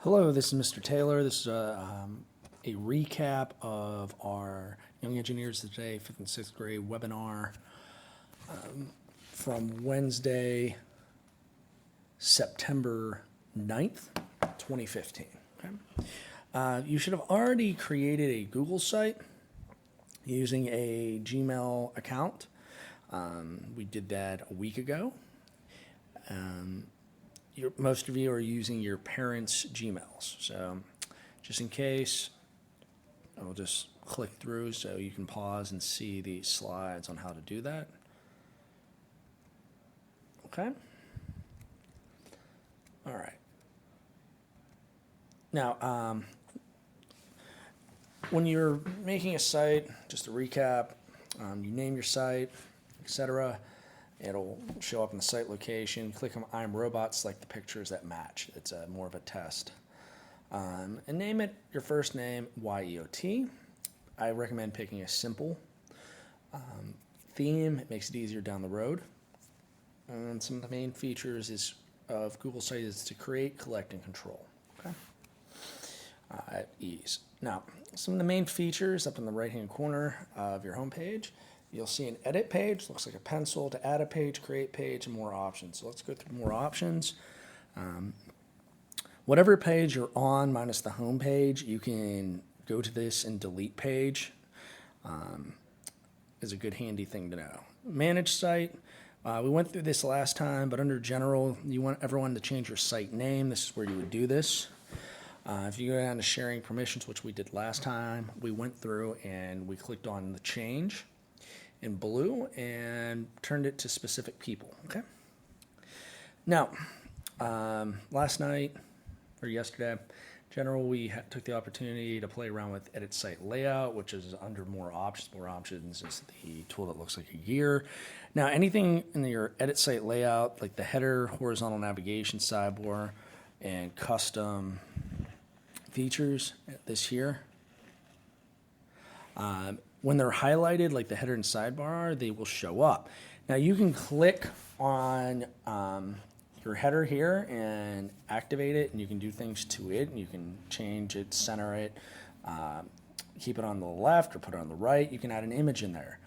Hello, this is Mr. Taylor. This is a recap of our Young Engineers Today 5th and 6th grade webinar from Wednesday, September 9th, 2015. Okay? You should have already created a Google site using a Gmail account. We did that a week ago. Most of you are using your parents' Gmails. So just in case, I'll just click through so you can pause and see the slides on how to do that. Okay. All right. Now, when you're making a site, just to recap, you name your site, etc. It'll show up in the site location. Click on I'm Robot, select the pictures that match. It's more of a test. And name it your first name, YEOT. I recommend picking a simple theme. It makes it easier down the road. And some of the main features of Google Site is to create, collect, and control. Okay. At ease. Now, some of the main features up in the right-hand corner of your home page. You'll see an edit page, looks like a pencil, to add a page, create page, and more options. So let's go through more options. Whatever page you're on, minus the home page, you can go to this and delete page. Is a good handy thing to know. Manage site. We went through this last time, but under general, you want everyone to change your site name. This is where you would do this. If you go down to sharing permissions, which we did last time, we went through and we clicked on the change in blue and turned it to specific people. Okay. Now, last night or yesterday, general, we took the opportunity to play around with edit site layout, which is under more options. More options is the tool that looks like a gear. Now, anything in your edit site layout, like the header, horizontal navigation sidebar, and custom features, this here. When they're highlighted, like the header and sidebar, they will show up. Now you can click on your header here and activate it, and you can do things to it, and you can change it, center it, keep it on the left or put it on the right. You can add an image in there.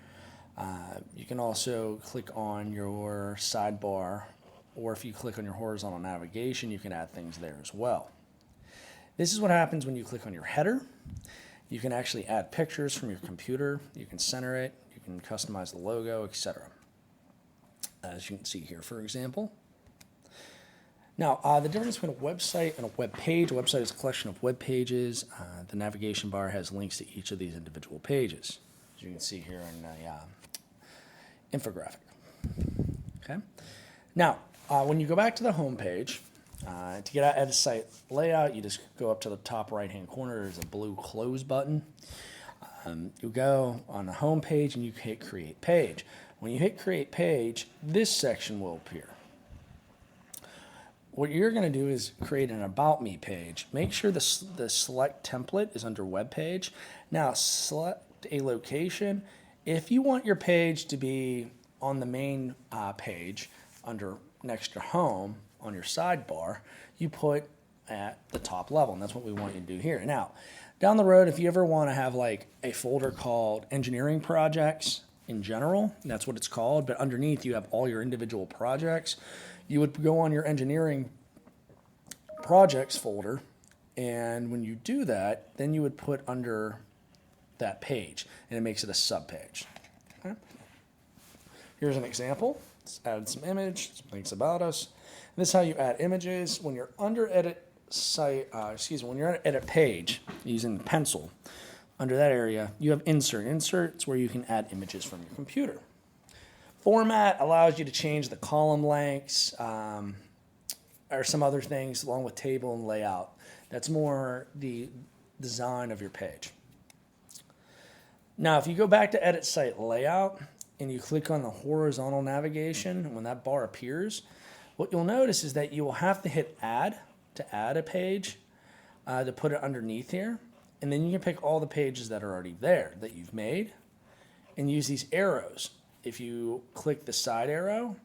You can also click on your sidebar, or if you click on your horizontal navigation, you can add things there as well. This is what happens when you click on your header. You can actually add pictures from your computer. You can center it. You can customize the logo, etc. As you can see here, for example. Now, the difference between a website and a web page. A website is a collection of web pages. The navigation bar has links to each of these individual pages, as you can see here in the infographic. Okay. Now, when you go back to the home page, to get out edit site layout, you just go up to the top right-hand corner. There's a blue close button. You go on the home page and you hit create page. When you hit create page, this section will appear. What you're going to do is create an about me page. Make sure the select template is under web page. Now select a location. If you want your page to be on the main page under next to home, on your sidebar, you put at the top level, and that's what we want you to do here. Now, down the road, if you ever want to have like a folder called engineering projects in general, that's what it's called, but underneath you have all your individual projects, you would go on your engineering projects folder, and when you do that, then you would put under that page, and it makes it a subpage. Okay? Here's an example. Let's add some image, some things about us. This is how you add images. When you're under edit site, when you're on edit page using the pencil, under that area, you have insert. Insert's where you can add images from your computer. Format allows you to change the column lengths or some other things along with table and layout. That's more the design of your page. Now, if you go back to edit site layout and you click on the horizontal navigation, when that bar appears, what you'll notice is that you will have to hit add to add a page to put it underneath here. And then you can pick all the pages that are already there that you've made and use these arrows. If you click the side arrow,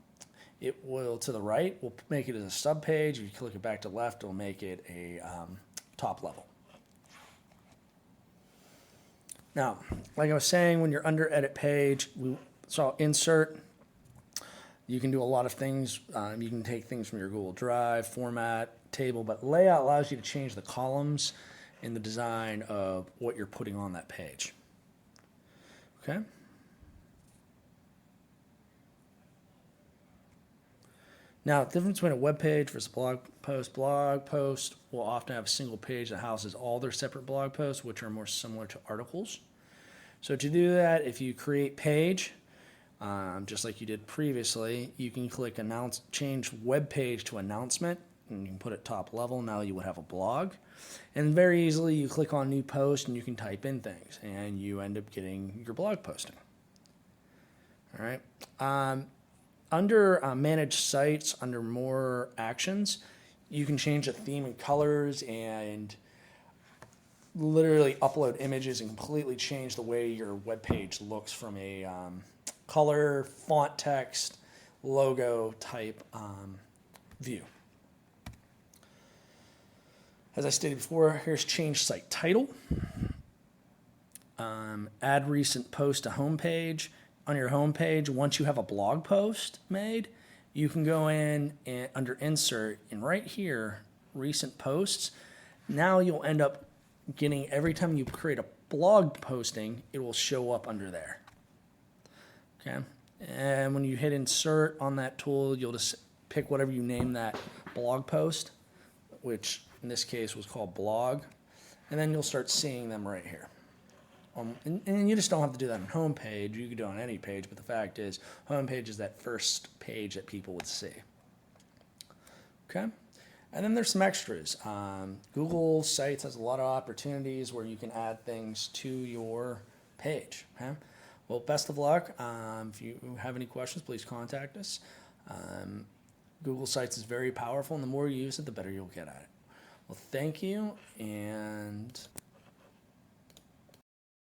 it will, to the right, we'll make it as a sub page. If you click it back to left, it'll make it a top level. Now, like I was saying, when you're under edit page, we saw insert. You can do a lot of things. You can take things from your Google Drive, format, table, but layout allows you to change the columns in the design of what you're putting on that page. Okay? Now, the difference between a web page versus a blog post will often have a single page that houses all their separate blog posts, which are more similar to articles. So to do that, if you create page, just like you did previously, you can click change web page to announcement, and you can put it top level. Now you would have a blog. And very easily you click on new post and you can type in things and you end up getting your blog posting. All right. Under manage sites, under more actions, you can change the theme and colors and literally upload images and completely change the way your web page looks from a color, font, text, logo type view. As I stated before, here's change site title. Add recent post to homepage. On your homepage, once you have a blog post made, you can go in and under insert and right here, recent posts. Now you'll end up getting, every time you create a blog posting, it will show up under there. Okay. And when you hit insert on that tool, you'll just pick whatever you name that blog post, which in this case was called blog. And then you'll start seeing them right here. And you just don't have to do that on homepage. You can do it on any page, but the fact is, homepage is that first page that people would see. Okay? And then there's some extras. Google Sites has a lot of opportunities where you can add things to your page. Okay? Well, best of luck. If you have any questions, please contact us. Google Sites is very powerful, and the more you use it, the better you'll get at it. Well, thank you, and